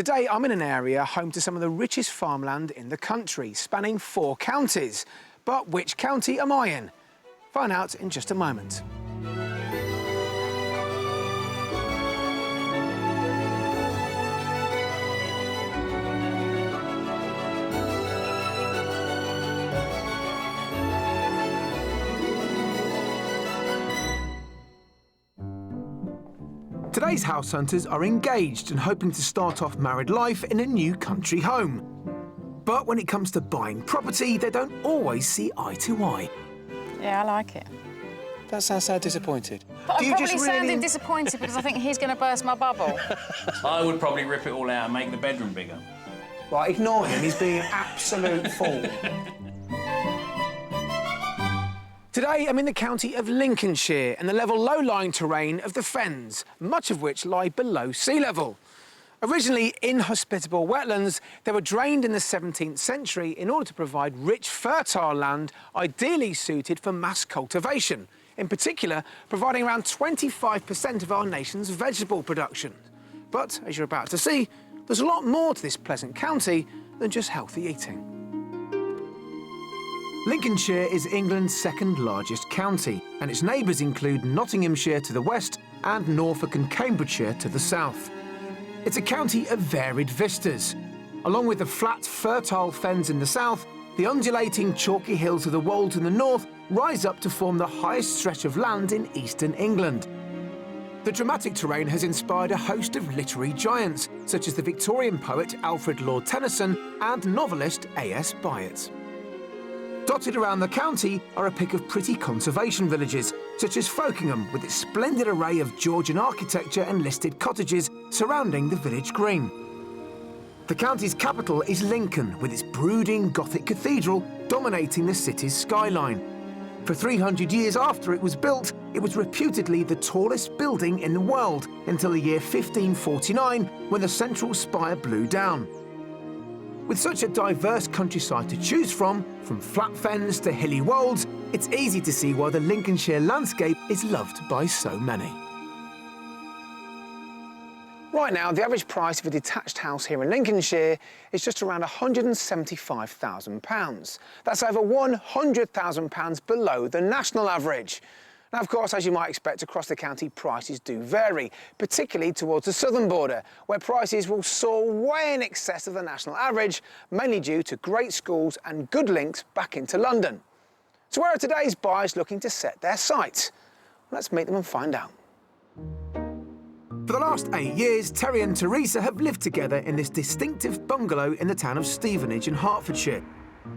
Today, I'm in an area home to some of the richest farmland in the country, spanning 4 counties. But which county am I in? Find out in just a moment. Today's house hunters are engaged and hoping to start off married life in a new country home. But when it comes to buying property, they don't always see eye to eye. Yeah, I like it. That sounds so disappointed. But I'm probably sounding disappointed because I think he's going to burst my bubble. I would probably rip it all out and make the bedroom bigger. Right, ignore him. He's being an absolute fool. Today, I'm in the county of Lincolnshire and the level low-lying terrain of the Fens, much of which lie below sea level. Originally inhospitable wetlands, they were drained in the 17th century in order to provide rich, fertile land ideally suited for mass cultivation, in particular providing around 25% of our nation's vegetable production. But, as you're about to see, there's a lot more to this pleasant county than just healthy eating. Lincolnshire is England's second largest county, and its neighbours include Nottinghamshire to the west and Norfolk and Cambridgeshire to the south. It's a county of varied vistas. Along with the flat, fertile fens in the south, the undulating chalky hills of the Wold in the north rise up to form the highest stretch of land in eastern England. The dramatic terrain has inspired a host of literary giants, such as the Victorian poet Alfred Lord Tennyson and novelist A.S. Byatt. Dotted around the county are a pick of pretty conservation villages, such as Folkingham, with its splendid array of Georgian architecture and listed cottages surrounding the village green. The county's capital is Lincoln, with its brooding Gothic cathedral dominating the city's skyline. For 300 years after it was built, it was reputedly the tallest building in the world until the year 1549, when the central spire blew down. With such a diverse countryside to choose from flat fens to hilly wolds, it's easy to see why the Lincolnshire landscape is loved by so many. Right now, the average price of a detached house here in Lincolnshire is just around £175,000. That's over £100,000 below the national average. Now, of course, as you might expect, across the county, prices do vary, particularly towards the southern border, where prices will soar way in excess of the national average, mainly due to great schools and good links back into London. So where are today's buyers looking to set their sights? Let's meet them and find out. For the last 8 years, Terry and Teresa have lived together in this distinctive bungalow in the town of Stevenage in Hertfordshire.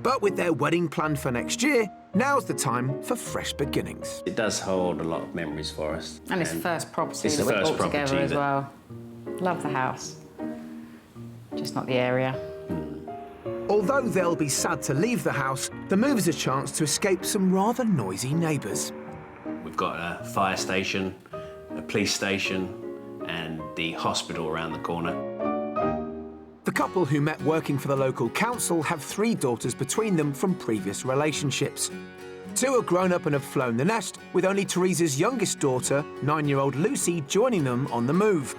But with their wedding planned for next year, now's the time for fresh beginnings. It does hold a lot of memories for us. And it's the first property that we bought together as well. Love the house, just not the area. Although they'll be sad to leave the house, the move is a chance to escape some rather noisy neighbours. We've got a fire station, a police station, and the hospital around the corner. The couple who met working for the local council have 3 daughters between them from previous relationships. 2 are grown up and have flown the nest, with only Teresa's youngest daughter, 9-year-old Lucy, joining them on the move.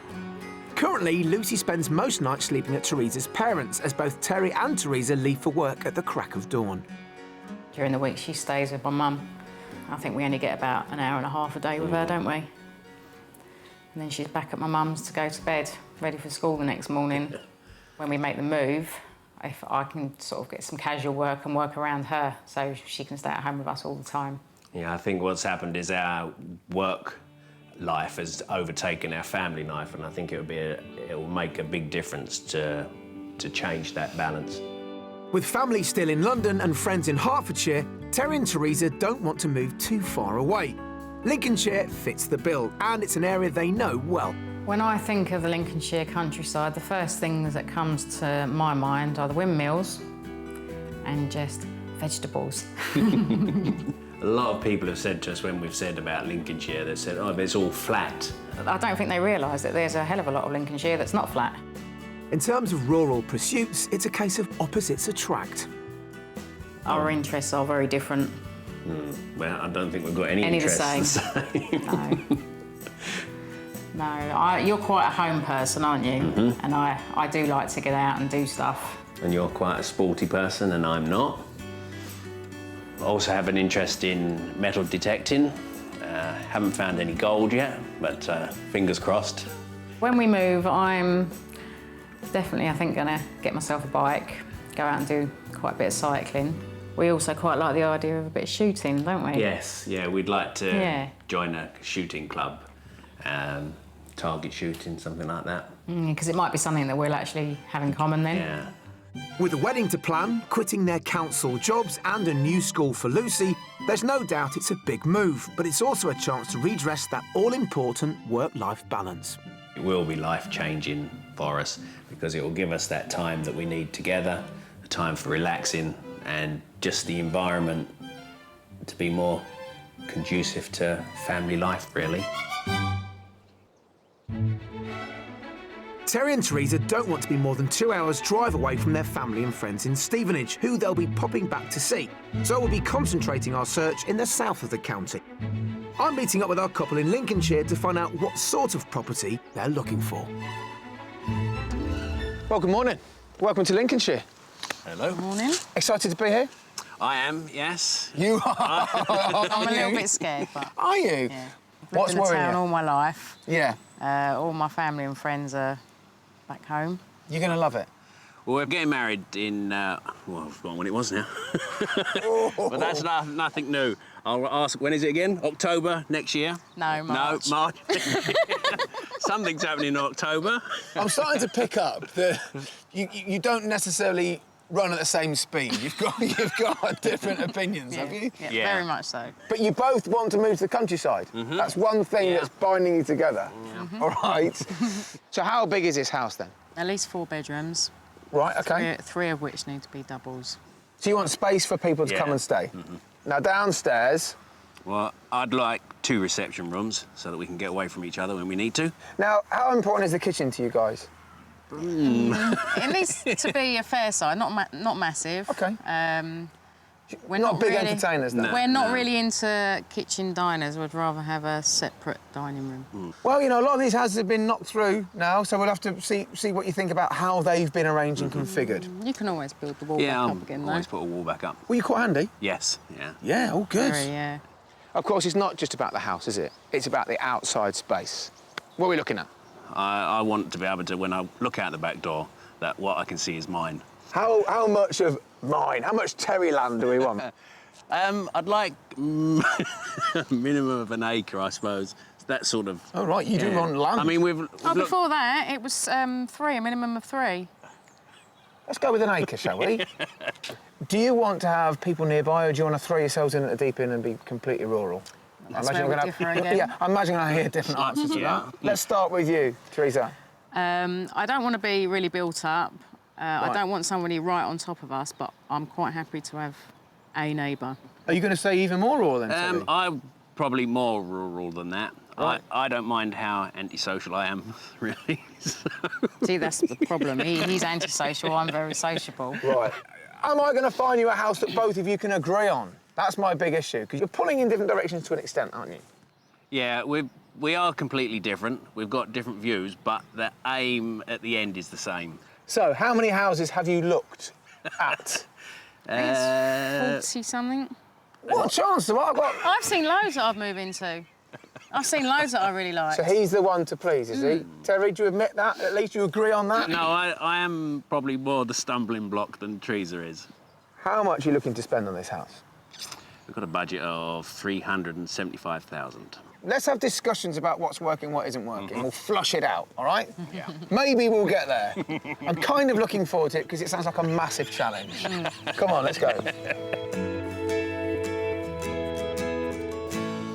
Currently, Lucy spends most nights sleeping at Teresa's parents', as both Terry and Teresa leave for work at the crack of dawn. During the week, she stays with my mum. I think we only get about an hour and a half a day with her, don't we? And then she's back at my mum's to go to bed, ready for school the next morning. When we make the move, if I can sort of get some casual work and work around her so she can stay at home with us all the time. Yeah, I think what's happened is our work life has overtaken our family life, and I think it will make a big difference to change that balance. With family still in London and friends in Hertfordshire, Terry and Teresa don't want to move too far away. Lincolnshire fits the bill, and it's an area they know well. When I think of the Lincolnshire countryside, the first things that comes to my mind are the windmills and just vegetables. A lot of people have said to us when we've said about Lincolnshire, they said, oh, but it's all flat. I don't think they realise that there's a hell of a lot of Lincolnshire that's not flat. In terms of rural pursuits, it's a case of opposites attract. Our interests are very different. Well, I don't think we've got any the interests same. the same. No. No, you're quite a home person, aren't you? Mm-hmm. And I do like to get out and do stuff. And you're quite a sporty person, and I'm not. I also have an interest in metal detecting. Haven't found any gold yet, but fingers crossed. When we move, I'm definitely, I think, going to get myself a bike, go out and do quite a bit of cycling. We also quite like the idea of a bit of shooting, don't we? Yes, yeah, we'd like to join a shooting club, target shooting, something like that. Because it might be something that we'll actually have in common then. Yeah. With a wedding to plan, quitting their council jobs and a new school for Lucy, there's no doubt it's a big move, but it's also a chance to redress that all-important work-life balance. It will be life-changing for us because it will give us that time that we need together, the time for relaxing and just the environment to be more conducive to family life, really. Terry and Teresa don't want to be more than 2 hours' drive away from their family and friends in Stevenage, who they'll be popping back to see. So we'll be concentrating our search in the south of the county. I'm meeting up with our couple in Lincolnshire to find out what sort of property they're looking for. Well, good morning. Welcome to Lincolnshire. Hello. Morning. Excited to be here? I am, yes. You are. I'm a little bit scared, but... Are you? Yeah. What's I've lived in the worrying town you? all my life. Yeah. All my family and friends are back home. You're going to love it. Well, we're getting married in, well, I've forgotten when it was now. But that's nothing new. I'll ask, when is it again? October next year? No, March. No, March. Something's happening in October. I'm starting to pick up that you don't necessarily run at the same speed. You've got different opinions, have you? Yeah, Yeah. very much so. But you both want to move to the countryside. That's one thing that's binding you together. All right. So how big is this house then? At least 4 bedrooms. Right, okay. Three of which need to be doubles. So you want space for people to come and stay? Now, downstairs... Well, I'd like 2 reception rooms so that we can get away from each other when we need to. Now, how important is the kitchen to you guys? It needs to be a fair size, not massive. OK. We're not big really, entertainers, then? We're not really into kitchen diners. We'd rather have a separate dining room. Well, you know, a lot of these houses have been knocked through now, so we'll have to see what you think about how they've been arranged and configured. You can always build the wall back up again, though. always put a wall back up. Were you quite handy? Yes, yeah. Yeah, all good. Very, yeah. Of course, it's not just about the house, is it? It's about the outside space. What are we looking at? I want to be able to, when I look out the back door, that what I can see is mine. How much of mine? How much Terry land do we want? I'd like a minimum of an acre, I suppose. That sort of... Oh, right, you do want land. I mean, we've Before that, it was 3, a minimum of 3. Let's go with an acre, shall we? Do you want to have people nearby, or do you want to throw yourselves in at the deep end and be completely rural? That's where we differ again. Yeah, I imagine I hear different answers to that. Let's start with you, Teresa. I don't want to be really built up. I don't want somebody right on top of us, but I'm quite happy to have a neighbour. Are you going to say even more rural then, Terry? I'm probably more rural than that. Right. I don't mind how antisocial I am, really. See, that's the problem. He's antisocial, I'm very sociable. Right. Am I going to find you a house that both of you can agree on? That's my big issue, because you're pulling in different directions to an extent, aren't you? Yeah, we are completely different. We've got different views, but the aim at the end is the same. So, how many houses have you looked at? 40-something. What chance have I got? I've seen loads that I've moved into. I've seen loads that I really like. So he's the one to please, is he? Terry, do you admit that? At least you agree on that? No, I am probably more the stumbling block than Teresa is. How much are you looking to spend on this house? We've got a budget of $375,000. Let's have discussions about what's working, what isn't working. We'll flush it out, all right? Yeah. Maybe we'll get there. I'm kind of looking forward to it because it sounds like a massive challenge. Come on, let's go.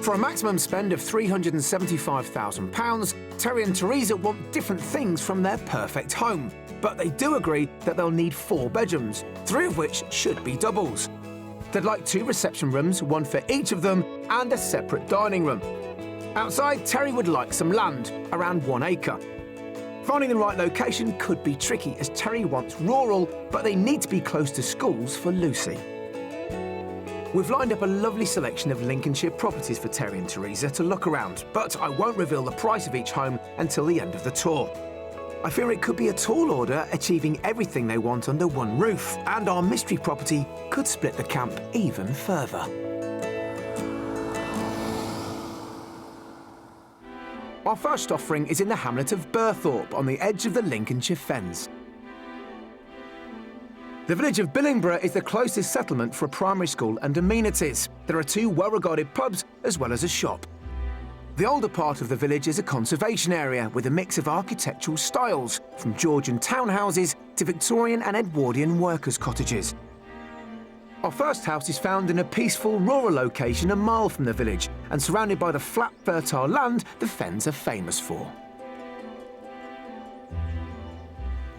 For a maximum spend of £375,000, Terry and Teresa want different things from their perfect home. But they do agree that they'll need 4 bedrooms, 3 of which should be doubles. They'd like 2 reception rooms, 1 for each of them, and a separate dining room. Outside, Terry would like some land, around 1 acre. Finding the right location could be tricky, as Terry wants rural, but they need to be close to schools for Lucy. We've lined up a lovely selection of Lincolnshire properties for Terry and Teresa to look around, but I won't reveal the price of each home until the end of the tour. I fear it could be a tall order, achieving everything they want under one roof, and our mystery property could split the camp even further. Our first offering is in the hamlet of Burthorpe on the edge of the Lincolnshire Fens. The village of Billingborough is the closest settlement for a primary school and amenities. There are 2 well-regarded pubs as well as a shop. The older part of the village is a conservation area with a mix of architectural styles, from Georgian townhouses to Victorian and Edwardian workers' cottages. Our first house is found in a peaceful rural location a mile from the village and surrounded by the flat, fertile land the Fens are famous for.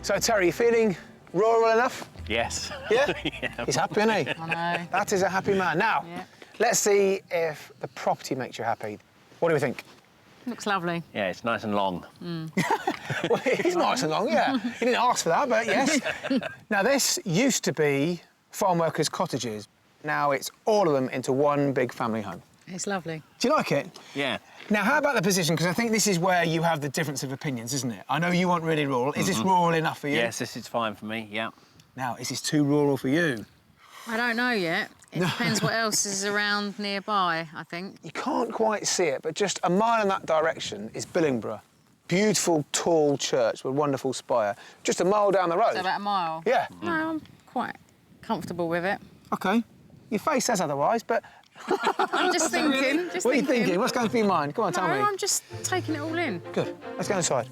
So, Terry, you feeling rural enough? Yes. Yeah? Yeah. He's happy, isn't he? I know. That is a happy man. Now, Yeah. let's see if the property makes you happy. What do we think? Looks lovely. Yeah, it's nice and long. Well, he's nice and long, yeah. He didn't ask for that, but yes. Now, this used to be farm workers' cottages. Now it's all of them into one big family home. It's lovely. Do you like it? Yeah. Now, how about the position? Because I think this is where you have the difference of opinions, isn't it? I know you want really rural. Is this rural enough for you? Yes, this is fine for me, yeah. Now, is this too rural for you? I don't know yet. It depends what else is around nearby, I think. You can't quite see it, but just a mile in that direction is Billingborough. Beautiful, tall church with a wonderful spire. Just a mile down the road. So about a mile? Yeah. No, I'm quite comfortable with it. OK. Your face says otherwise, but... I'm just thinking. What are you thinking? What's going through your mind? Come on, tell me. No, I'm just taking it all in. Good. Let's go inside.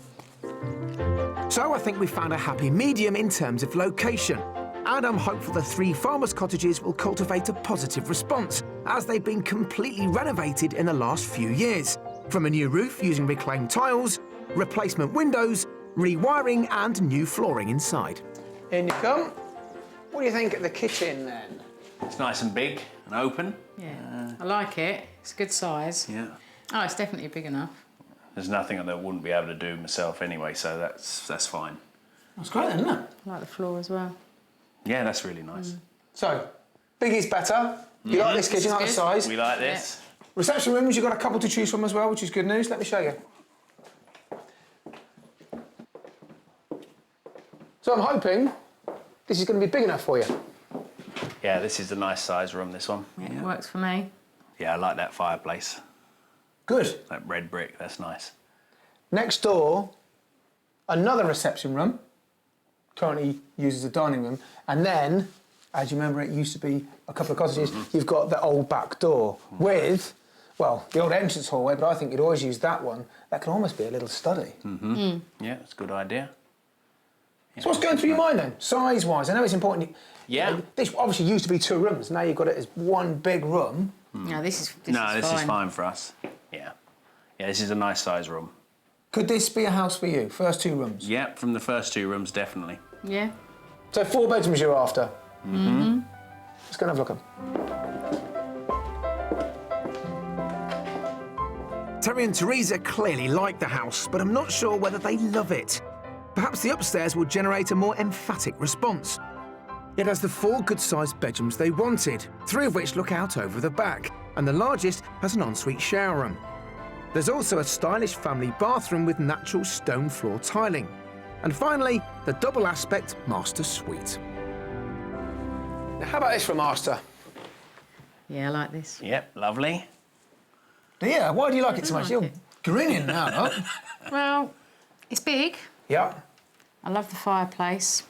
So I think we found a happy medium in terms of location. And I'm hopeful the 3 farmers' cottages will cultivate a positive response, as they've been completely renovated in the last few years. From a new roof using reclaimed tiles, replacement windows, rewiring and new flooring inside. In you come. What do you think of the kitchen, then? It's nice and big and open. Yeah, I like it. It's a good size. Yeah. Oh, it's definitely big enough. There's nothing that I wouldn't be able to do myself anyway, so that's fine. That's great, then, isn't it? I like the floor as well. Yeah, that's really nice. So, big is better. You like this kitchen, like the good. size. We like this. Reception rooms, you've got a couple to choose from as well, which is good news. Let me show you. So I'm hoping this is going to be big enough for you. Yeah, this is a nice size room, this one. Yeah, it works for me. Yeah, I like that fireplace. Good. That red brick, that's nice. Next door, another reception room, currently used as a dining room. And then, as you remember, it used to be a couple of cottages. You've got the old back door with, well, the old entrance hallway, but I think you'd always use that one. That can almost be a little study. Yeah, it's a good idea. So what's going through your mind then, size-wise? I know it's important. Yeah. This obviously used to be 2 rooms. Now you've got it as one big room. No, this is This is fine for us. Yeah. Yeah, this is a nice size room. Could this be a house for you? First 2 rooms? Yeah, from the first 2 rooms, definitely. Yeah. So 4 bedrooms you're after? Let's go and have a look at them. Terry and Teresa clearly like the house, but I'm not sure whether they love it. Perhaps the upstairs will generate a more emphatic response. It has the 4 good-sized bedrooms they wanted, 3 of which look out over the back, and the largest has an ensuite shower room. There's also a stylish family bathroom with natural stone floor tiling. And finally, the double aspect master suite. Now, how about this for a master? Yeah, I like this. Yep, lovely. Yeah, why do you like it so much? like You're it. grinning now, look. Well, it's big. Yeah. I love the fireplace.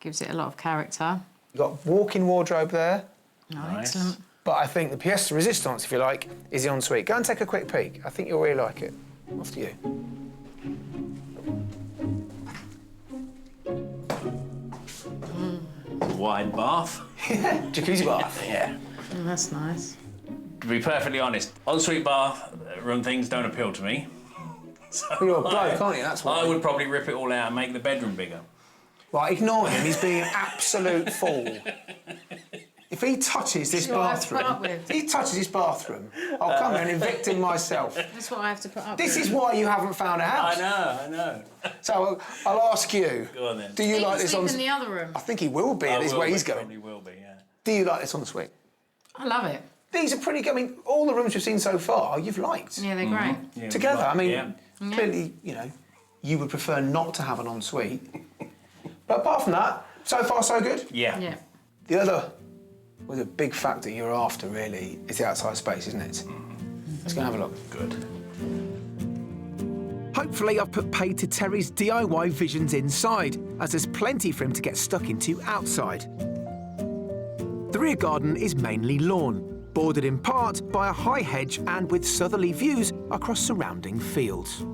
Gives it a lot of character. You've got walk-in wardrobe there. Oh, Nice. excellent. But I think the pièce de résistance, if you like, is the ensuite. Go and take a quick peek. I think you'll really like it. Off to you. Wide bath. Jacuzzi bath. Yeah. Oh, that's nice. To be perfectly honest, ensuite bath room things don't appeal to me. So You're a bloke, aren't you? That's why. I would probably rip it all out and make the bedroom bigger. Right, ignore him. He's being an absolute fool. If he touches this what I have to put bathroom, up with. if he touches this bathroom, I'll come here and evict him myself. That's what I have to put up This with. is why you haven't found a house. I know. So I'll ask you. Go on then. Do you He like can this sleep on? in the other room. I think he will be. This is where he's going. Probably will be, yeah. Do you like this on the suite? I love it. These are pretty good. I mean, all the rooms we've seen so far, you've liked. Yeah, they're great. Yeah, Together, I mean, yeah. clearly, you know, you would prefer not to have an ensuite. But apart from that, so far so good. Yeah. Yeah. The other, well, the big factor you're after, really, is the outside space, isn't it? Let's go and have a look. Good. Hopefully I've put paid to Terry's DIY visions inside, as there's plenty for him to get stuck into outside. The rear garden is mainly lawn, bordered in part by a high hedge and with southerly views across surrounding fields.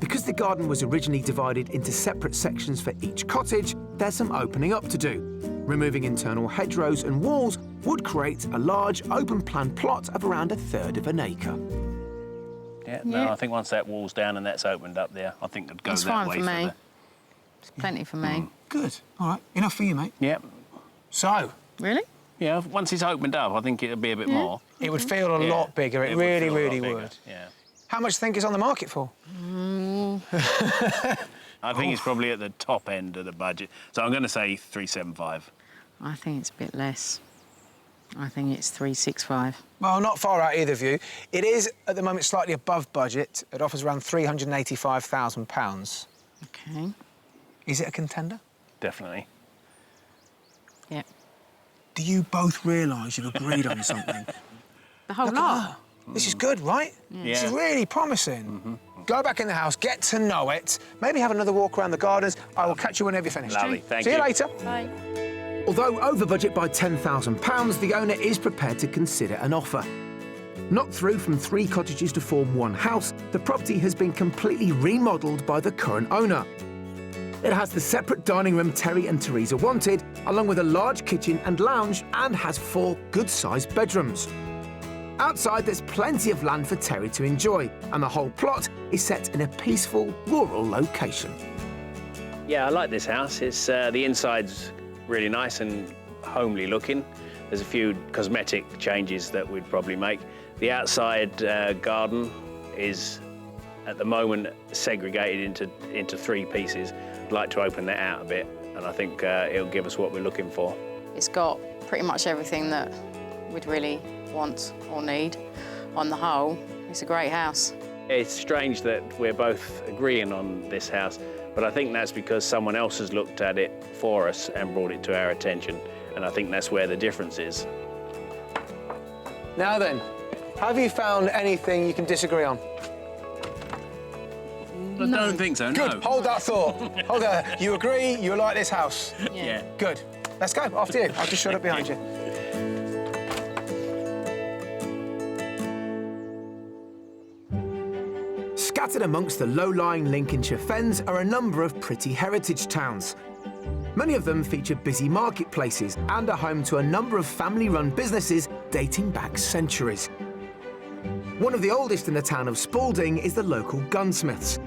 Because the garden was originally divided into separate sections for each cottage, there's some opening up to do. Removing internal hedgerows and walls would create a large open-plan plot of around 1/3 of an acre. Yeah, no, I think once that wall's down and that's opened up there, I think it'd go That's that fine way for me. the... It's plenty for me. Good. All right. Enough for you, mate. Yeah. So, Really? Yeah, once it's opened up, I think it'll be a bit more. it would feel a Yeah, lot bigger. It would really, feel a lot really bigger, would. Yeah. How much do you think it's on the market for? I think it's probably at the top end of the budget. So I'm going to say 375. I think it's a bit less. I think it's 365. Well, not far out, either of you. It is, at the moment, slightly above budget. It offers around £385,000. Okay. Is it a contender? Definitely. Yep. Do you both realise you've agreed on something? The whole Look at lot. that. This is good, right? This is Yeah. really promising. Go back in the house, get to know it, maybe have another walk around the gardens. I will catch you whenever you're finished. Lovely, thank See you you. later. Bye. Although over budget by £10,000, the owner is prepared to consider an offer. Knocked through from 3 cottages to form 1 house, the property has been completely remodelled by the current owner. It has the separate dining room Terry and Teresa wanted, along with a large kitchen and lounge, and has 4 good-sized bedrooms. Outside, there's plenty of land for Terry to enjoy, and the whole plot is set in a peaceful, rural location. Yeah, I like this house. It's the inside's really nice and homely looking. There's a few cosmetic changes that we'd probably make. The outside garden is, at the moment, segregated into 3 pieces. I'd like to open that out a bit, and I think it'll give us what we're looking for. It's got pretty much everything that we'd really want or need. On the whole, it's a great house. It's strange that we're both agreeing on this house, but I think that's because someone else has looked at it for us and brought it to our attention, and I think that's where the difference is. Now then, have you found anything you can disagree on? I don't think so, Good. no. Hold that thought. Hold that. You agree, you like this house. Yeah. Good. Let's go. After you. I'll just shut up behind you. Scattered amongst the low-lying Lincolnshire fens are a number of pretty heritage towns. Many of them feature busy marketplaces and are home to a number of family-run businesses dating back centuries. One of the oldest in the town of Spalding is the local gunsmiths.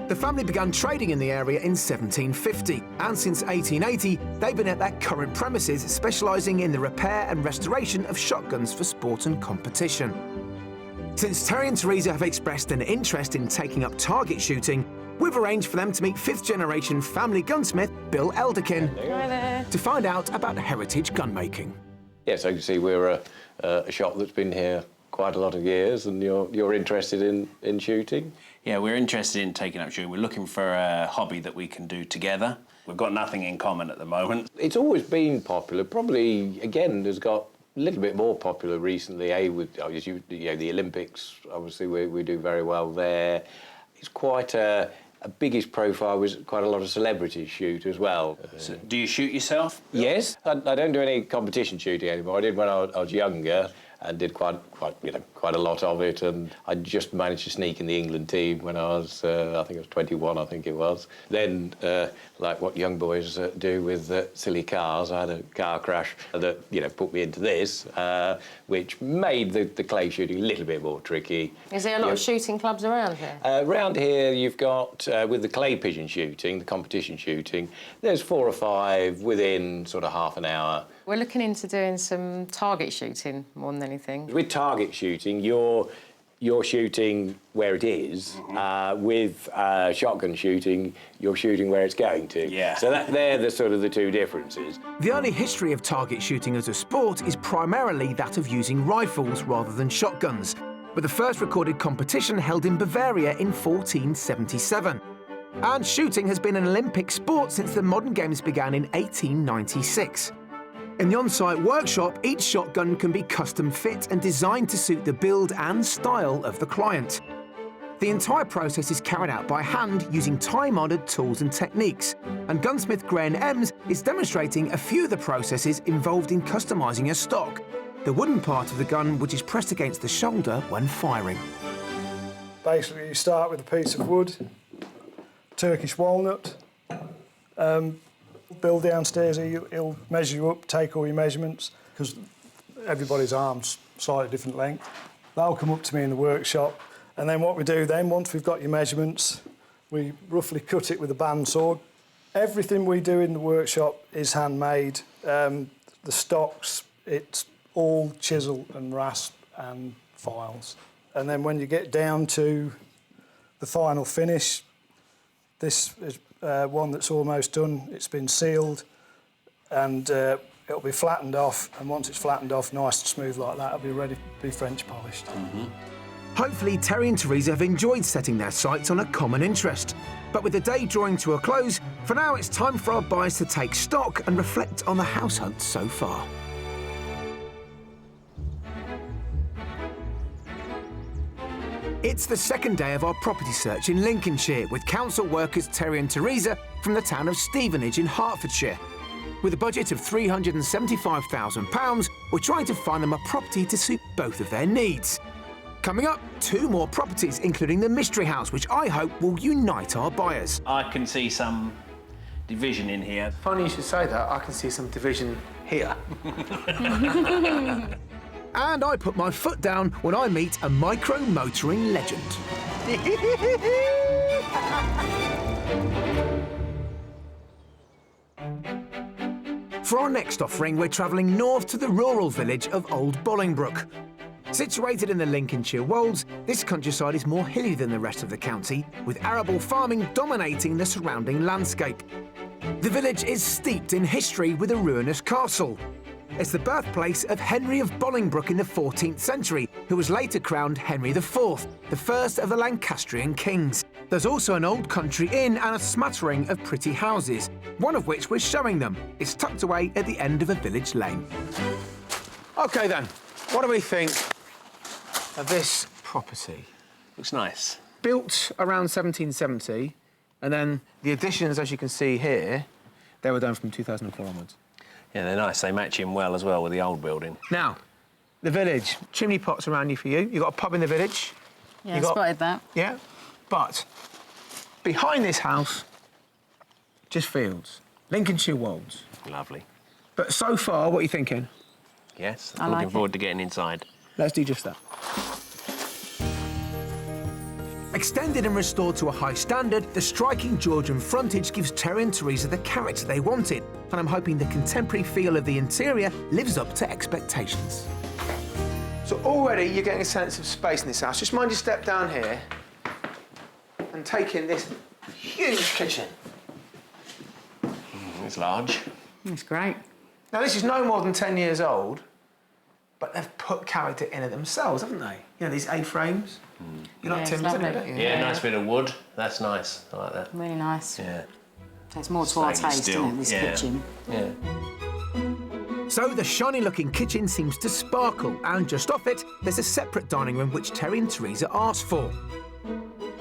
The family began trading in the area in 1750, and since 1880, they've been at their current premises, specialising in the repair and restoration of shotguns for sport and competition. Since Terry and Teresa have expressed an interest in taking up target shooting, we've arranged for them to meet 5th-generation family gunsmith Bill Elderkin Hi there. to find out about heritage gunmaking. Yes, so you can see we're a shop that's been here quite a lot of years, and you're interested in shooting. Yeah, we're interested in taking up shooting. We're looking for a hobby that we can do together. We've got nothing in common at the moment. It's always been popular. Probably again, has got a little bit more popular recently. With the Olympics, obviously we do very well there. It's quite a biggest profile was quite a lot of celebrities shoot as well. So, do you shoot yourself? Yes, I don't do any competition shooting anymore. I did when I was younger and did quite a lot of it. And I just managed to sneak in the England team when I was, I think it was 21, I think it was. Then, like what young boys do with silly cars, I had a car crash that put me into this, which made the clay shooting a little bit more tricky. Is there a lot of shooting clubs around here? Around here, you've got, with the clay pigeon shooting, the competition shooting, there's 4 or 5 within sort of half an hour. We're looking into doing some target shooting more than anything. With target shooting, you're you're shooting where it is. With shotgun shooting, you're shooting where it's going to. Yeah. So they're the sort of the two differences. The early history of target shooting as a sport is primarily that of using rifles rather than shotguns, with the first recorded competition held in Bavaria in 1477. And shooting has been an Olympic sport since the modern games began in 1896. In the on-site workshop, each shotgun can be custom fit and designed to suit the build and style of the client. The entire process is carried out by hand using time-honoured tools and techniques, and gunsmith Graham Ems is demonstrating a few of the processes involved in customising a stock, the wooden part of the gun which is pressed against the shoulder when firing. Basically, you start with a piece of wood, Turkish walnut. Bill downstairs, he'll measure you up, take all your measurements, because everybody's arm's slightly different length. They'll come up to me in the workshop, and then what we do then, once we've got your measurements, we roughly cut it with a bandsaw. Everything we do in the workshop is handmade. The stocks, it's all chisel and rasp and files. And then when you get down to the final finish, this is one that's almost done. It's been sealed, and it'll be flattened off, and once it's flattened off nice and smooth like that, it'll be ready to be French polished. Hopefully Terry and Teresa have enjoyed setting their sights on a common interest. But with the day drawing to a close, for now it's time for our buyers to take stock and reflect on the house hunt so far. It's the second day of our property search in Lincolnshire with council workers Terry and Teresa from the town of Stevenage in Hertfordshire. With a budget of £375,000, we're trying to find them a property to suit both of their needs. Coming up, 2 more properties, including the Mystery House, which I hope will unite our buyers. I can see some division in here. Funny you should say that. I can see some division here. And I put my foot down when I meet a micro-motoring legend. For our next offering, we're travelling north to the rural village of Old Bolingbroke. Situated in the Lincolnshire Wolds, this countryside is more hilly than the rest of the county, with arable farming dominating the surrounding landscape. The village is steeped in history with a ruinous castle. It's the birthplace of Henry of Bolingbroke in the 14th century, who was later crowned Henry IV, the first of the Lancastrian kings. There's also an old country inn and a smattering of pretty houses, one of which we're showing them. It's tucked away at the end of a village lane. OK then, what do we think of this property? Looks nice. Built around 1770, and then the additions, as you can see here, they were done from 2004 onwards. Yeah, they're nice. They match in well as well with the old building. Now, the village, chimney pots around you for you. You've got a pub in the village. Yeah, I spotted that. Yeah, but behind this house, just fields. Lincolnshire Wolds. Lovely. But so far, what are you thinking? Yes, I looking like forward to getting inside. Let's do just that. Extended and restored to a high standard, the striking Georgian frontage gives Terry and Teresa the character they wanted, and I'm hoping the contemporary feel of the interior lives up to expectations. So already you're getting a sense of space in this house. Just mind you step down here and take in this huge kitchen. It's large. It's great. Now this is no more than 10 years old, but they've put character in it themselves, haven't they? You know, these A-frames. You like Yeah, it's timbers, lovely. don't you? Yeah, nice bit of wood. That's nice. I like that. Really nice. Yeah. So it's more to our Stainless taste, steel, isn't it, this yeah. kitchen? Yeah. So the shiny-looking kitchen seems to sparkle, and just off it, there's a separate dining room which Terry and Teresa asked for.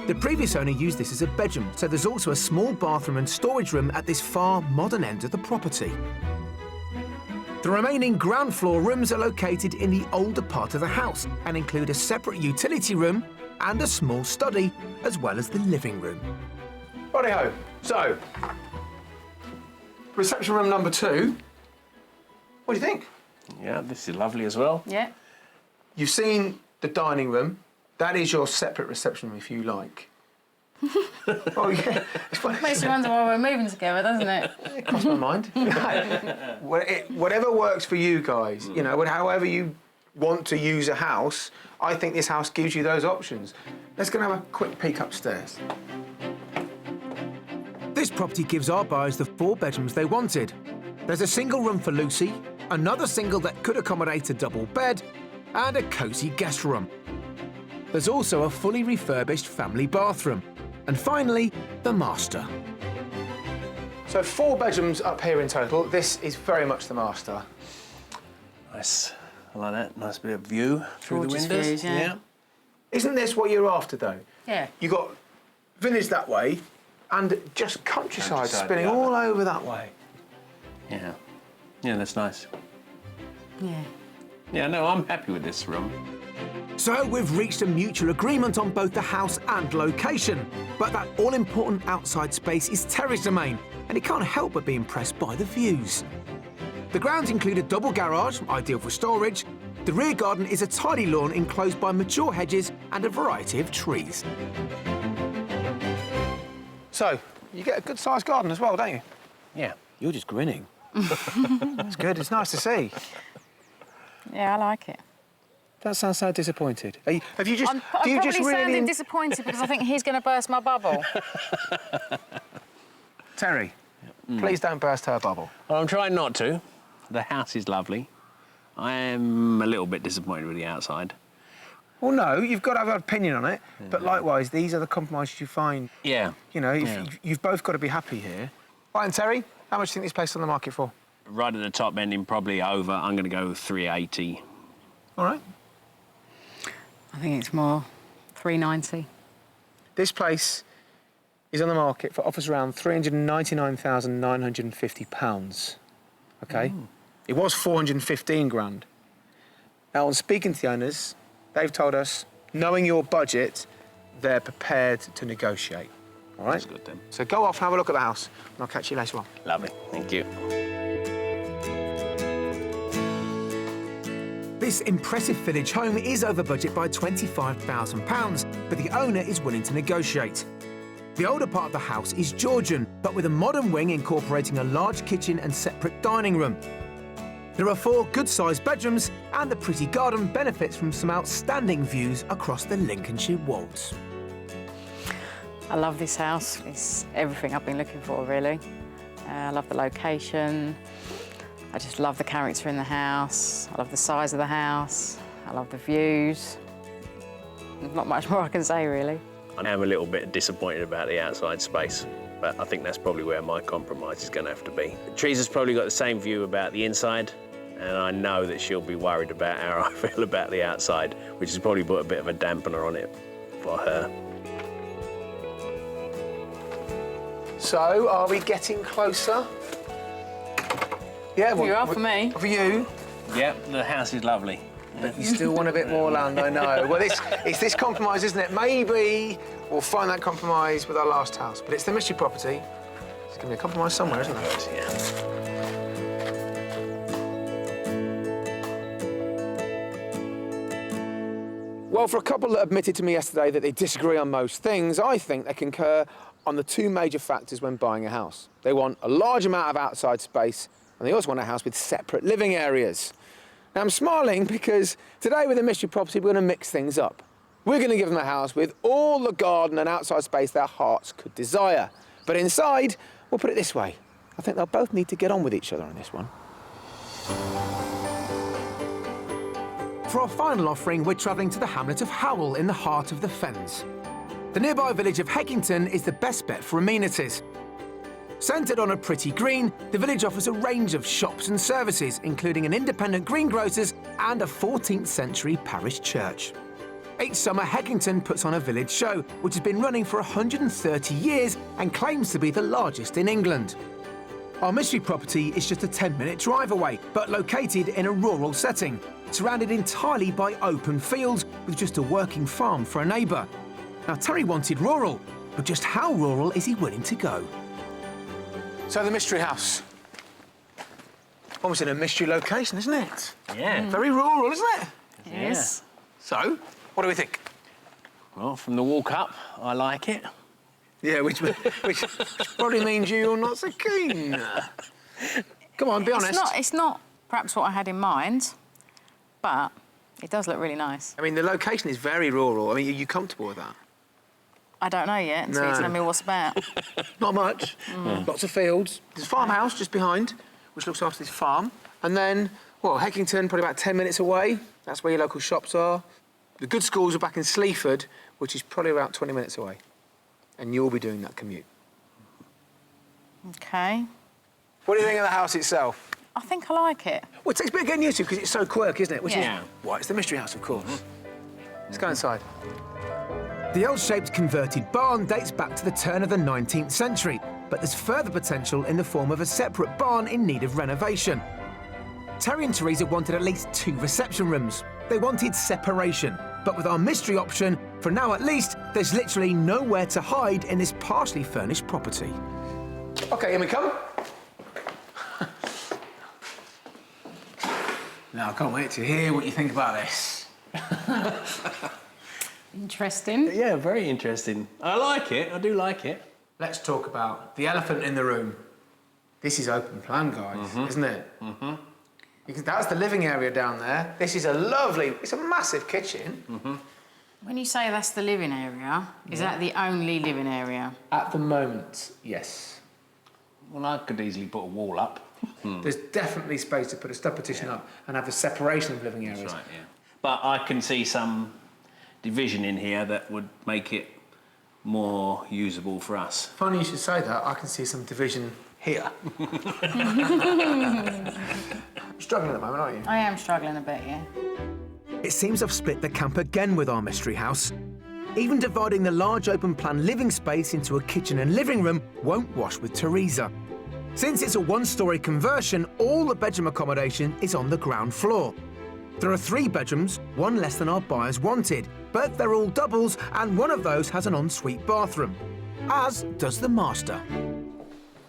The previous owner used this as a bedroom, so there's also a small bathroom and storage room at this far modern end of the property. The remaining ground floor rooms are located in the older part of the house and include a separate utility room and a small study, as well as the living room. Righty-ho. So, reception room number 2. What do you think? Yeah, this is lovely as well. Yeah. You've seen the dining room. That is your separate reception room, if you like. Oh, yeah. It's funny. Makes you wonder why we're moving together, doesn't it? It crossed my mind. Whatever works for you guys, you know, however you want to use a house, I think this house gives you those options. Let's go and have a quick peek upstairs. This property gives our buyers the 4 bedrooms they wanted. There's a single room for Lucy, another single that could accommodate a double bed, and a cosy guest room. There's also a fully refurbished family bathroom. And finally, the master. So 4 bedrooms up here in total. This is very much the master. Nice. I like that. Nice bit of view through Gorgeous the windows. views, yeah. Isn't this what you're after, though? Yeah. You got village that way and just countryside spinning the other. all over that way. Yeah. Yeah, that's nice. Yeah. Yeah, no, I'm happy with this room. So we've reached a mutual agreement on both the house and location. But that all-important outside space is Terry's domain, and he can't help but be impressed by the views. The grounds include a double garage, ideal for storage. The rear garden is a tidy lawn enclosed by mature hedges and a variety of trees. So, you get a good-sized garden as well, don't you? Yeah. You're just grinning. It's good, it's nice to see. Yeah, I like it. That sounds so disappointed. Have you just... I'm do you probably just really... sounding disappointed because I think he's going to burst my bubble. Terry, please don't burst her bubble. Well, I'm trying not to. The house is lovely. I am a little bit disappointed with the outside. Well, no, you've got to have an opinion on it. But likewise, these are the compromises you find. Yeah. You know, you've both got to be happy here. Right, and Terry, how much do you think this place is on the market for? Right at the top ending, probably over. I'm going to go 380. All right. I think it's more 390. This place is on the market for offers around £399,950. OK? It was 415 grand. Now, on speaking to the owners, they've told us, knowing your budget, they're prepared to negotiate. All right? That's good then. So go off and have a look at the house, and I'll catch you later on. Lovely. Thank you. This impressive village home is over budget by £25,000, but the owner is willing to negotiate. The older part of the house is Georgian, but with a modern wing incorporating a large kitchen and separate dining room. There are 4 good-sized bedrooms, and the pretty garden benefits from some outstanding views across the Lincolnshire wolds. I love this house. It's everything I've been looking for, really. I love the location. I just love the character in the house. I love the size of the house. I love the views. There's not much more I can say, really. I am a little bit disappointed about the outside space, but I think that's probably where my compromise is going to have to be. Teresa's probably got the same view about the inside, and I know that she'll be worried about how I feel about the outside, which has probably put a bit of a dampener on it for her. So, are we getting closer? Yeah, well, You are for me. For you. Yep, the house is lovely. But you still want a bit more land, I know. Well, it's this compromise, isn't it? Maybe we'll find that compromise with our last house, but it's the mystery property. There's going to be a compromise somewhere, isn't there? Yeah. Well, for a couple that admitted to me yesterday that they disagree on most things, I think they concur on the 2 major factors when buying a house. They want a large amount of outside space, and they also want a house with separate living areas. Now, I'm smiling because today with the mystery property, we're going to mix things up. We're going to give them a house with all the garden and outside space their hearts could desire. But inside, we'll put it this way. I think they'll both need to get on with each other on this one. For our final offering, we're travelling to the hamlet of Howell in the heart of the Fens. The nearby village of Heckington is the best bet for amenities. Centred on a pretty green, the village offers a range of shops and services, including an independent greengrocers and a 14th century parish church. Each summer, Heckington puts on a village show, which has been running for 130 years and claims to be the largest in England. Our mystery property is just a 10-minute drive away, but located in a rural setting, surrounded entirely by open fields with just a working farm for a neighbour. Now, Terry wanted rural, but just how rural is he willing to go? So the mystery house. Almost in a mystery location, isn't it? Yeah. Very rural, isn't it? Yes. So, what do we think? Well, from the walk up, I like it. Yeah, which probably means you're not so keen. Come on, be honest. It's not perhaps what I had in mind, but It does look really nice. I mean, the location is very rural. I mean, are you comfortable with that? I don't know yet until you tell me what's about. Not much. Lots of fields. There's a farmhouse just behind, which looks after this farm. And then, well, Heckington, probably about 10 minutes away. That's where your local shops are. The good schools are back in Sleaford, which is probably about 20 minutes away. And you'll be doing that commute. OK. What do you think of the house itself? I think I like it. Well, it takes a bit of getting used to because it's so quirky, isn't it? Which Yeah. is why it's the mystery house, of course. Let's go inside. The L-shaped converted barn dates back to the turn of the 19th century, but there's further potential in the form of a separate barn in need of renovation. Terry and Teresa wanted at least 2 reception rooms. They wanted separation, but with our mystery option, for now at least, there's literally nowhere to hide in this partially furnished property. OK, here we come. Now, I can't wait to hear what you think about this. Interesting. Yeah, very interesting. I like it. I do like it. Let's talk about the elephant in the room. This is open plan, guys, isn't it? Because that's the living area down there. This is a lovely, it's a massive kitchen. When you say that's the living area, is that the only living area? At the moment, yes. Well, I could easily put a wall up. There's definitely space to put a stud partition up and have a separation of living areas. That's right, yeah. But I can see some division in here that would make it more usable for us. Funny you should say that. I can see some division here. You're struggling at the moment, aren't you? I am struggling a bit, yeah. It seems I've split the camp again with our mystery house. Even dividing the large open-plan living space into a kitchen and living room won't wash with Teresa. Since it's a one-storey conversion, all the bedroom accommodation is on the ground floor. There are 3 bedrooms, one less than our buyers wanted, but they're all doubles and one of those has an ensuite bathroom, as does the master.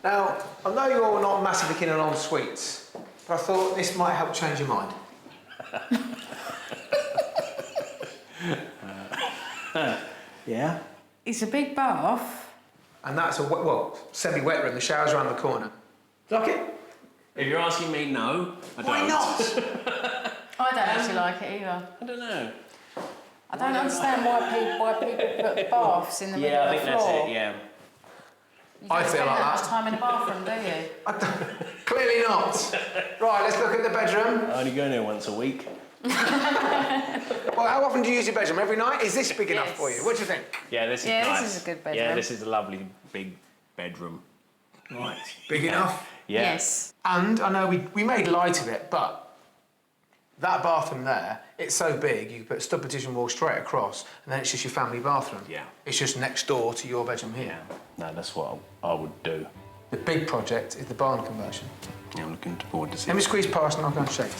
Now, I know you're not massively keen on en-suites, but I thought this might help change your mind. Yeah? It's a big bath. And that's a, well, semi-wet room. The shower's around the corner. Do you like it? If you're asking me, no, I don't. Why not? I don't actually like it either. I don't know. I don't understand why people put baths in the middle Yeah, I of think the that's floor. it, yeah. You I don't feel spend like that that. much time in the bathroom, do you? Clearly not. Right, let's look at the bedroom. I only go in there once a week. Well, how often do you use your bedroom? Every night? Is this big enough Yes. for you? What do you think? Yeah, this is Yeah, nice. this is a good Yeah, bedroom. this is a lovely big bedroom. Right. Big enough? Yeah. Yes. And I know we made light of it, but that bathroom there, it's so big, you can put a stud partition wall straight across, and then it's just your family bathroom. Yeah. It's just next door to your bedroom here. No, that's what I would do. The big project is the barn conversion. Yeah, I'm looking forward to Let seeing me it. squeeze past and I'll go and shake.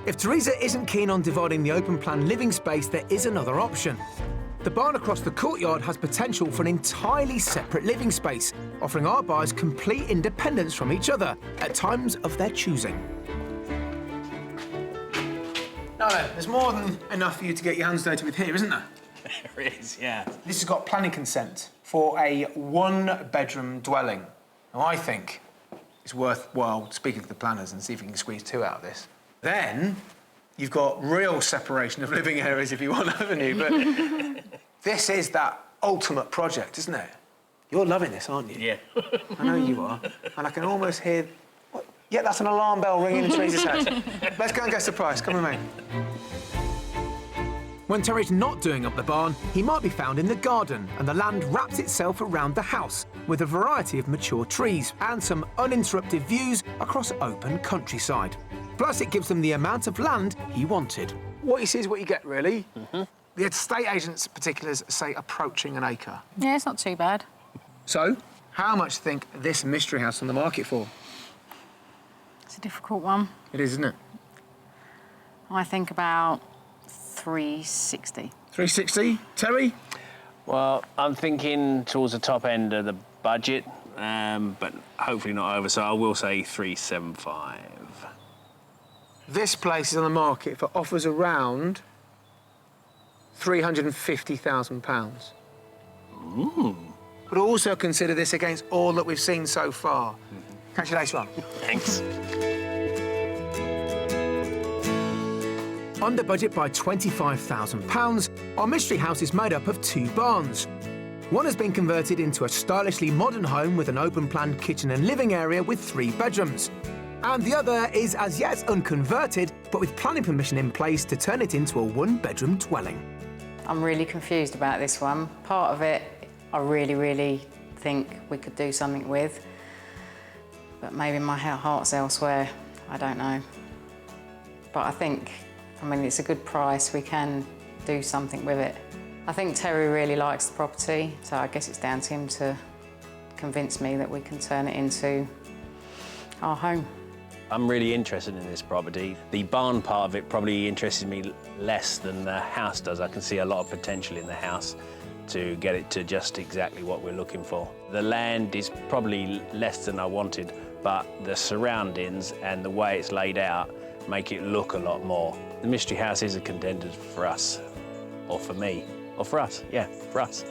If Teresa isn't keen on dividing the open-plan living space, there is another option. The barn across the courtyard has potential for an entirely separate living space, offering our buyers complete independence from each other at times of their choosing. Now then, there's more than enough for you to get your hands dirty with here, isn't there? There is, yeah. This has got planning consent for a 1-bedroom dwelling. Now, I think it's worthwhile speaking to the planners and see if we can squeeze 2 out of this. Then you've got real separation of living areas if you want, haven't you? But this is that ultimate project, isn't it? You're loving this, aren't you? Yeah. I know you are. And I can almost hear... What? Yeah, that's an alarm bell ringing in Teresa's head. Let's go and guess the price. Come with me. When Terry's not doing up the barn, he might be found in the garden, and the land wraps itself around the house with a variety of mature trees and some uninterrupted views across open countryside. Plus, it gives them the amount of land he wanted. What you see is what you get, really. The estate agents' particulars say approaching an acre. Yeah, it's not too bad. So, how much do you think this mystery house on the market for? It's a difficult one. It is, isn't it? I think about 360. 360. Terry? Well, I'm thinking towards the top end of the budget, but hopefully not over, so I will say 375. This place is on the market for offers around £350,000. But also consider this against all that we've seen so far. Catch you later on. Thanks. Under budget by £25,000, our mystery house is made up of 2 barns. One has been converted into a stylishly modern home with an open-plan kitchen and living area with 3 bedrooms. And the other is as yet unconverted, but with planning permission in place to turn it into a 1-bedroom dwelling. I'm really confused about this one. Part of it, I really think we could do something with, but maybe my heart's elsewhere. I don't know. But I mean, it's a good price. We can do something with it. I think Terry really likes the property, so I guess it's down to him to convince me that we can turn it into our home. I'm really interested in this property. The barn part of it probably interested me less than the house does. I can see a lot of potential in the house to get it to just exactly what we're looking for. The land is probably less than I wanted, but the surroundings and the way it's laid out make it look a lot more. The mystery house is a contender for us, or for me, or for us, yeah, for us.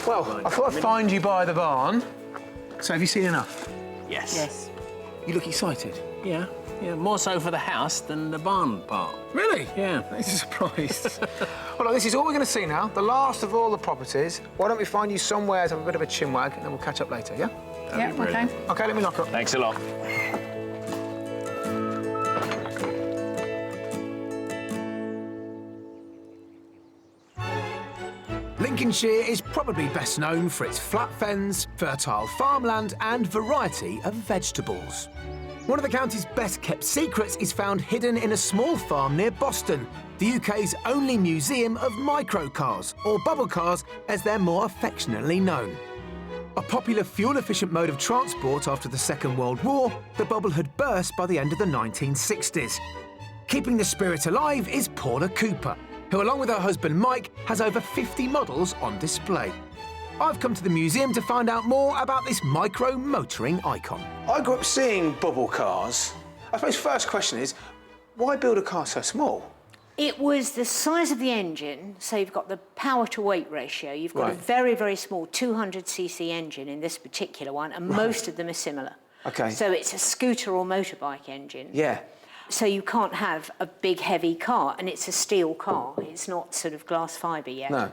Well, I thought I'd find you by the barn. So have you seen enough? Yes. Yes. You look excited. Yeah, more so for the house than the barn part. Really? Yeah. This is a surprise. Well, look, this is all we're going to see now, the last of all the properties. Why don't we find you somewhere to have a bit of a chinwag, and then we'll catch up later, yeah? Yeah, okay. OK, let me lock up. Thanks a lot. Lincolnshire is probably best known for its flat fens, fertile farmland and variety of vegetables. One of the county's best-kept secrets is found hidden in a small farm near Boston, the UK's only museum of microcars, or bubble cars as they're more affectionately known. A popular fuel-efficient mode of transport after the Second World War, the bubble had burst by the end of the 1960s. Keeping the spirit alive is Paula Cooper, who, along with her husband Mike, has over 50 models on display. I've come to the museum to find out more about this micro-motoring icon. I grew up seeing bubble cars. I suppose first question is, why build a car so small? It was the size of the engine, so you've got the power-to-weight ratio. You've got Right. a very small 200cc engine in this particular one, and most of them are similar. OK. So it's a scooter or motorbike engine. Yeah. So you can't have a big, heavy car, and it's a steel car. It's not sort of glass fibre yet. No.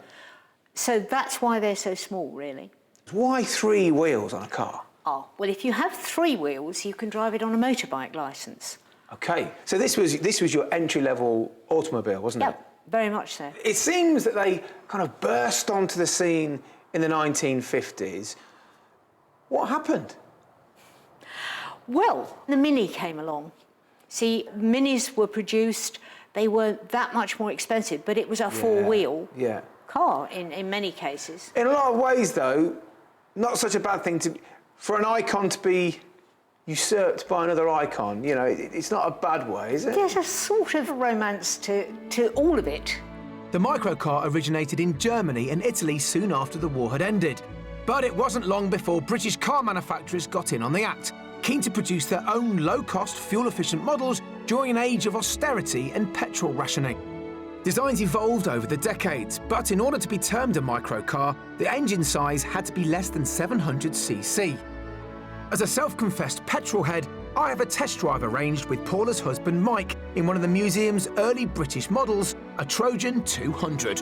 So that's why they're so small, really. Why 3 wheels on a car? Oh, well, if you have 3 wheels, you can drive it on a motorbike licence. OK. So this was your entry-level automobile, wasn't it? Yep, very much so. It seems that they kind of burst onto the scene in the 1950s. What happened? Well, the Mini came along. See, Minis were produced, they weren't that much more expensive, but it was a 4-wheel car in many cases. In a lot of ways, though, not such a bad thing for an icon to be usurped by another icon. You know, it's not a bad way, is it? There's a sort of romance to all of it. The microcar originated in Germany and Italy soon after the war had ended. But it wasn't long before British car manufacturers got in on the act, keen to produce their own low-cost, fuel-efficient models during an age of austerity and petrol rationing. Designs evolved over the decades, but in order to be termed a microcar, the engine size had to be less than 700cc. As a self-confessed petrol head, I have a test drive arranged with Paula's husband Mike in one of the museum's early British models, a Trojan 200.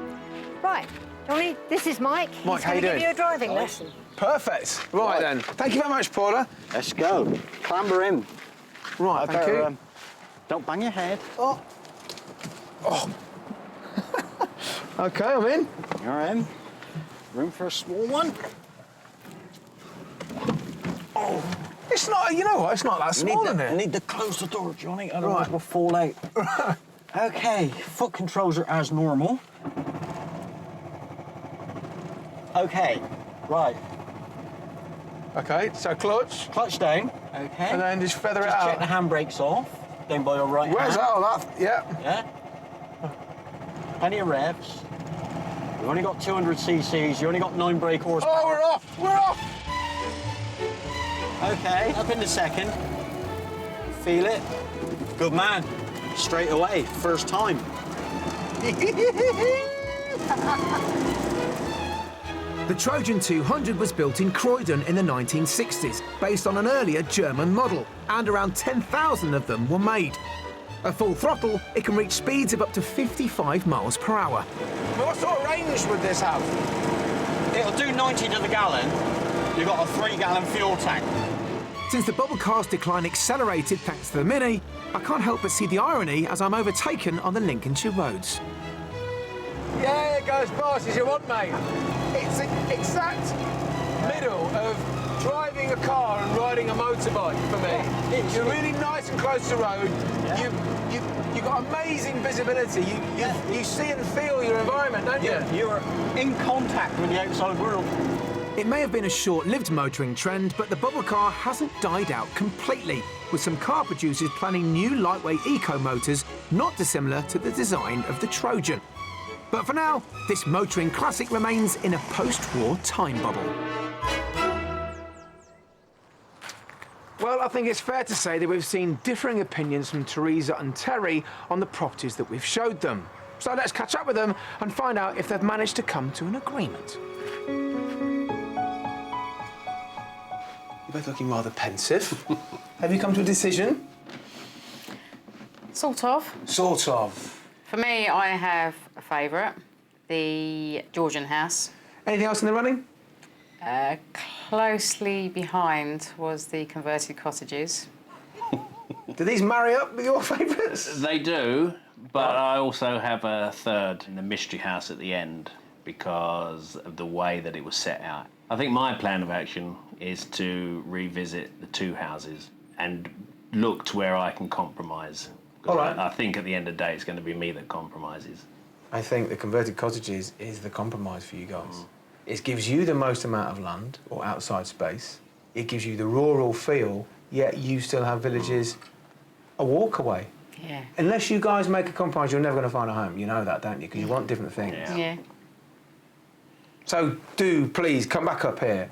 Right, Johnny, this is Mike. Mike, He's how you going to doing? give you a driving lesson. Perfect. Right then. Thank you very much, Paula. Let's go. Clamber in. Right, thank you. Don't bang your head. Oh. OK, I'm in. You're in. Room for a small one. Oh, it's not, you know what, it's not that small, is I it? need to close the door, Johnny, otherwise we'll fall out. OK, foot controls are as normal. OK, right. OK, so clutch. Clutch down, OK. And then just feather it Just check out. the handbrakes off, down by your right Where's hand. that? Oh, that, yeah. Yeah. Plenty of revs. You've only got 200 cc's, you only got 9 brake horsepower. Oh, we're off, we're off. OK, up in the second. Feel it. Good man. Straight away, first time. The Trojan 200 was built in Croydon in the 1960s, based on an earlier German model, and around 10,000 of them were made. At full throttle, it can reach speeds of up to 55 miles per hour. What sort of range would this have? It'll do 90 to the gallon. You've got a 3-gallon fuel tank. Since the bubble car's decline accelerated thanks to the Mini, I can't help but see the irony as I'm overtaken on the Lincolnshire roads. Yeah, it goes fast as you want, mate. It's the exact middle of driving a car and riding a motorbike for me. You're really nice and close to the road. You've got amazing visibility. You see and feel your environment, don't you? Yeah, you're in contact with the outside world. It may have been a short-lived motoring trend, but the bubble car hasn't died out completely, with some car producers planning new lightweight eco-motors not dissimilar to the design of the Trojan. But for now, this motoring classic remains in a post-war time bubble. Well, I think it's fair to say that we've seen differing opinions from Teresa and Terry on the properties that we've showed them. So let's catch up with them and find out if they've managed to come to an agreement. You're both looking rather pensive. Have you come to a decision? Sort of. Sort of. For me, I have a favourite, the Georgian house. Anything else in the running? Closely behind was the converted cottages. Do these marry up with your favourites? They do, but I also have a third in the mystery house at the end because of the way that it was set out. I think my plan of action is to revisit the two houses and look to where I can compromise. All right. I think at the end of the day, it's going to be me that compromises. I think the converted cottages is the compromise for you guys. It gives you the most amount of land or outside space. It gives you the rural feel, yet you still have villages a walk away. Yeah. Unless you guys make a compromise, you're never going to find a home. You know that, don't you? Because you want different things. Yeah. So do please come back up here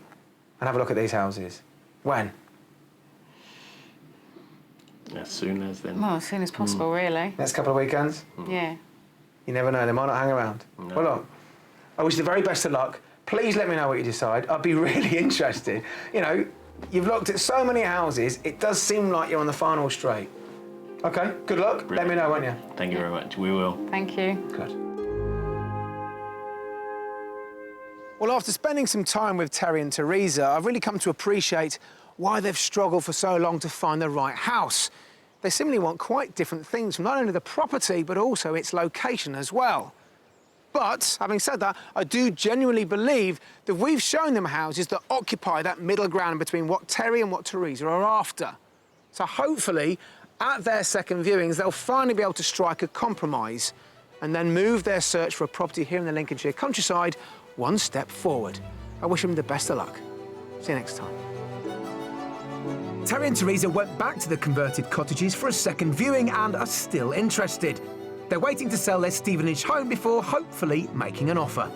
and have a look at these houses. When? As soon as then. Well, as soon as possible, really. Next couple of weekends? Yeah. You never know, they might not hang around. No. Well, look, I wish you the very best of luck. Please let me know what you decide. I'd be really interested. You know, you've looked at so many houses, it does seem like you're on the final straight. OK, good luck. Brilliant. Let me know, won't you? Thank you very much. We will. Thank you. Good. Well, after spending some time with Terry and Teresa, I've really come to appreciate why they've struggled for so long to find the right house. They seemingly want quite different things from not only the property, but also its location as well. But, having said that, I do genuinely believe that we've shown them houses that occupy that middle ground between what Terry and what Teresa are after. So hopefully, at their second viewings, they'll finally be able to strike a compromise and then move their search for a property here in the Lincolnshire countryside one step forward. I wish them the best of luck. See you next time. Terry and Teresa went back to the converted cottages for a second viewing and are still interested. They're waiting to sell their Stevenage home before hopefully making an offer.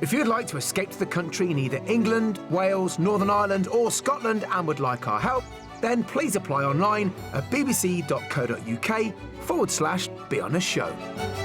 If you'd like to escape to the country in either England, Wales, Northern Ireland or Scotland and would like our help, then please apply online at bbc.co.uk/beonashow.